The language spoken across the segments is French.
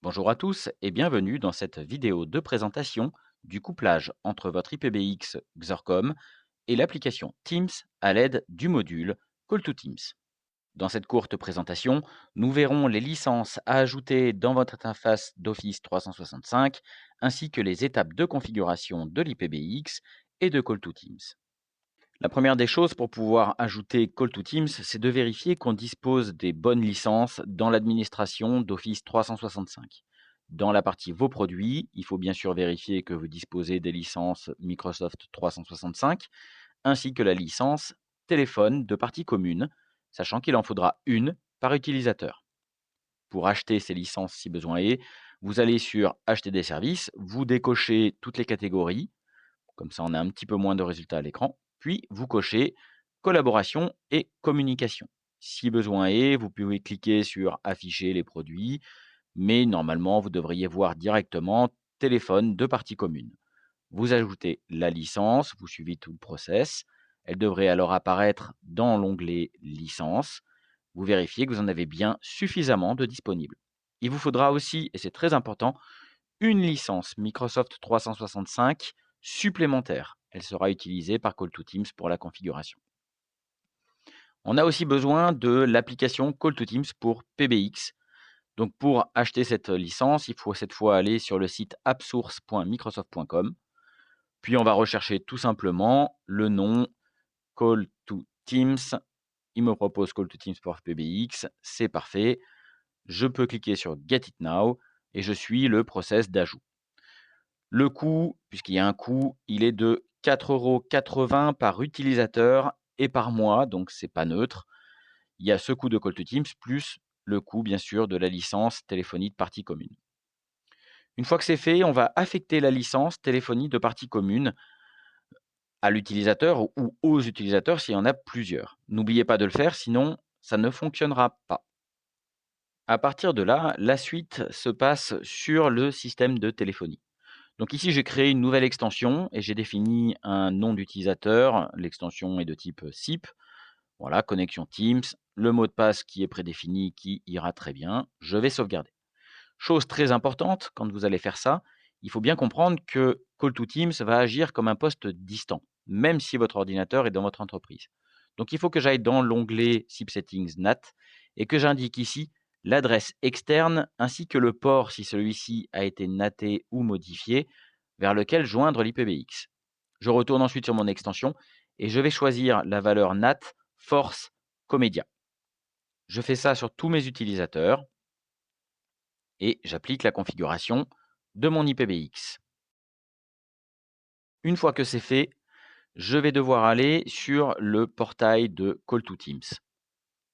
Bonjour à tous et bienvenue dans cette vidéo de présentation du couplage entre votre IPBX Xorcom et l'application Teams à l'aide du module Call2Teams. Dans cette courte présentation, nous verrons les licences à ajouter dans votre interface d'Office 365 ainsi que les étapes de configuration de l'IPBX et de Call2Teams. La première des choses pour pouvoir ajouter Call2Teams, c'est de vérifier qu'on dispose des bonnes licences dans l'administration d'Office 365. Dans la partie Vos produits, il faut bien sûr vérifier que vous disposez des licences Microsoft 365, ainsi que la licence téléphone de partie commune, sachant qu'il en faudra une par utilisateur. Pour acheter ces licences si besoin est, vous allez sur Acheter des services, vous décochez toutes les catégories, comme ça on a un petit peu moins de résultats à l'écran, puis vous cochez Collaboration et communication. Si besoin est, vous pouvez cliquer sur Afficher les produits, mais normalement, vous devriez voir directement téléphone de partie commune. Vous ajoutez la licence, vous suivez tout le process. Elle devrait alors apparaître dans l'onglet Licence. Vous vérifiez que vous en avez bien suffisamment de disponibles. Il vous faudra aussi, et c'est très important, une licence Microsoft 365 supplémentaire. Elle sera utilisée par Call2Teams pour la configuration. On a aussi besoin de l'application Call2Teams pour PBX. Donc pour acheter cette licence, il faut cette fois aller sur le site appsource.microsoft.com. Puis on va rechercher tout simplement le nom Call to Teams. Il me propose Call to Teams pour PBX. C'est parfait. Je peux cliquer sur Get It Now et je suis le process d'ajout. Le coût, puisqu'il y a un coût, il est de 4,80 € par utilisateur et par mois, donc c'est pas neutre. Il y a ce coût de Call to Teams plus le coût, bien sûr, de la licence téléphonie de partie commune. Une fois que c'est fait, on va affecter la licence téléphonie de partie commune à l'utilisateur ou aux utilisateurs s'il y en a plusieurs. N'oubliez pas de le faire, sinon ça ne fonctionnera pas. À partir de là, la suite se passe sur le système de téléphonie. Donc ici, j'ai créé une nouvelle extension et j'ai défini un nom d'utilisateur. L'extension est de type SIP. Voilà, connexion Teams. Le mot de passe qui est prédéfini, qui ira très bien. Je vais sauvegarder. Chose très importante, quand vous allez faire ça, il faut bien comprendre que Call2Teams va agir comme un poste distant, même si votre ordinateur est dans votre entreprise. Donc il faut que j'aille dans l'onglet SIP Settings NAT et que j'indique ici l'adresse externe ainsi que le port si celui-ci a été naté ou modifié vers lequel joindre l'IPBX. Je retourne ensuite sur mon extension et je vais choisir la valeur NAT Force Comedia. Je fais ça sur tous mes utilisateurs et j'applique la configuration de mon IPBX. Une fois que c'est fait, je vais devoir aller sur le portail de Call2Teams.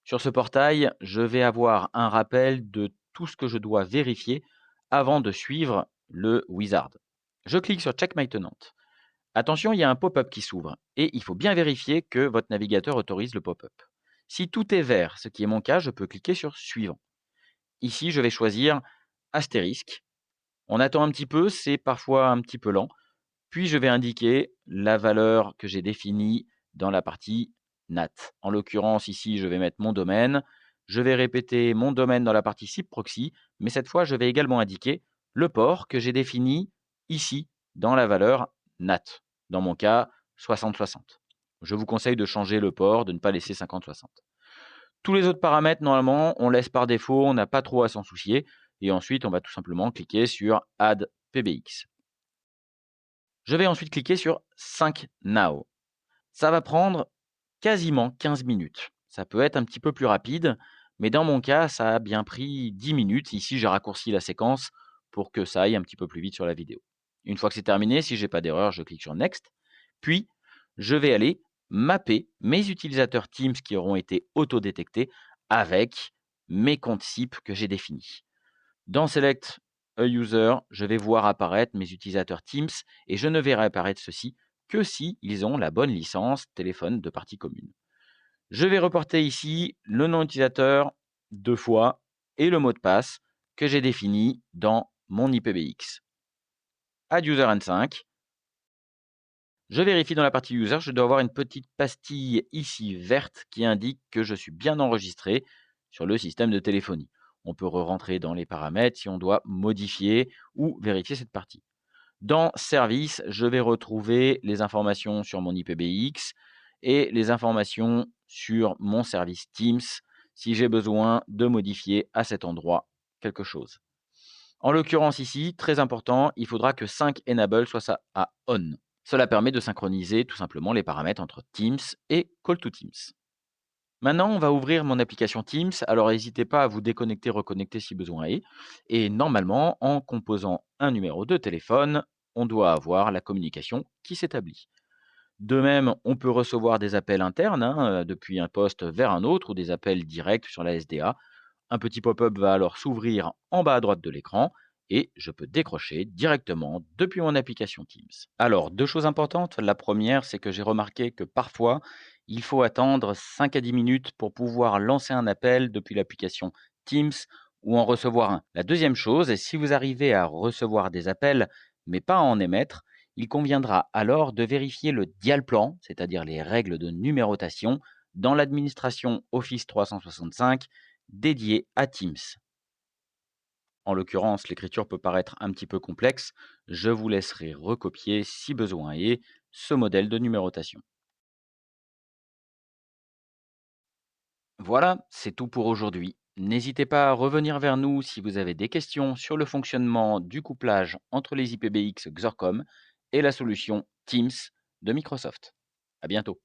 Sur ce portail, je vais avoir un rappel de tout ce que je dois vérifier avant de suivre le wizard. Je clique sur Check maintenant. Attention, il y a un pop-up qui s'ouvre et il faut bien vérifier que votre navigateur autorise le pop-up. Si tout est vert, ce qui est mon cas, je peux cliquer sur Suivant. Ici, je vais choisir Astérisque. On attend un petit peu, c'est parfois un petit peu lent. Puis je vais indiquer la valeur que j'ai définie dans la partie NAT. En l'occurrence, ici, je vais mettre mon domaine. Je vais répéter mon domaine dans la partie SIP proxy, mais cette fois, je vais également indiquer le port que j'ai défini ici dans la valeur NAT. Dans mon cas, 6060. Je vous conseille de changer le port, de ne pas laisser 5060. Tous les autres paramètres, normalement, on laisse par défaut, on n'a pas trop à s'en soucier. Et ensuite, on va tout simplement cliquer sur Add PBX. Je vais ensuite cliquer sur Sync Now. Ça va prendre quasiment 15 minutes. Ça peut être un petit peu plus rapide, mais dans mon cas, ça a bien pris 10 minutes. Ici, j'ai raccourci la séquence pour que ça aille un petit peu plus vite sur la vidéo. Une fois que c'est terminé, si je n'ai pas d'erreur, je clique sur Next. Puis, je vais aller mapper mes utilisateurs Teams qui auront été auto-détectés avec mes comptes SIP que j'ai définis. Dans Select a User, je vais voir apparaître mes utilisateurs Teams et je ne verrai apparaître ceci que si ils ont la bonne licence téléphone de partie commune. Je vais reporter ici le nom utilisateur 2 fois et le mot de passe que j'ai défini dans mon IPBX. Add User N5. Je vérifie dans la partie User, je dois avoir une petite pastille ici verte qui indique que je suis bien enregistré sur le système de téléphonie. On peut re-rentrer dans les paramètres si on doit modifier ou vérifier cette partie. Dans Service, je vais retrouver les informations sur mon IPBX et les informations sur mon service Teams si j'ai besoin de modifier à cet endroit quelque chose. En l'occurrence ici, très important, il faudra que Sync Enable soit ça à On. Cela permet de synchroniser tout simplement les paramètres entre Teams et Call to Teams. Maintenant, on va ouvrir mon application Teams, alors n'hésitez pas à vous déconnecter, reconnecter si besoin est. Et normalement, en composant un numéro de téléphone, on doit avoir la communication qui s'établit. De même, on peut recevoir des appels internes depuis un poste vers un autre ou des appels directs sur la SDA. Un petit pop-up va alors s'ouvrir en bas à droite de l'écran et je peux décrocher directement depuis mon application Teams. Alors, deux choses importantes. La première, c'est que j'ai remarqué que parfois, il faut attendre 5 à 10 minutes pour pouvoir lancer un appel depuis l'application Teams ou en recevoir un. La deuxième chose, est si vous arrivez à recevoir des appels, mais pas à en émettre, il conviendra alors de vérifier le dial plan, c'est-à-dire les règles de numérotation, dans l'administration Office 365 dédiée à Teams. En l'occurrence, l'écriture peut paraître un petit peu complexe. Je vous laisserai recopier, si besoin est, ce modèle de numérotation. Voilà, c'est tout pour aujourd'hui. N'hésitez pas à revenir vers nous si vous avez des questions sur le fonctionnement du couplage entre les IPBX Xorcom et la solution Teams de Microsoft. À bientôt.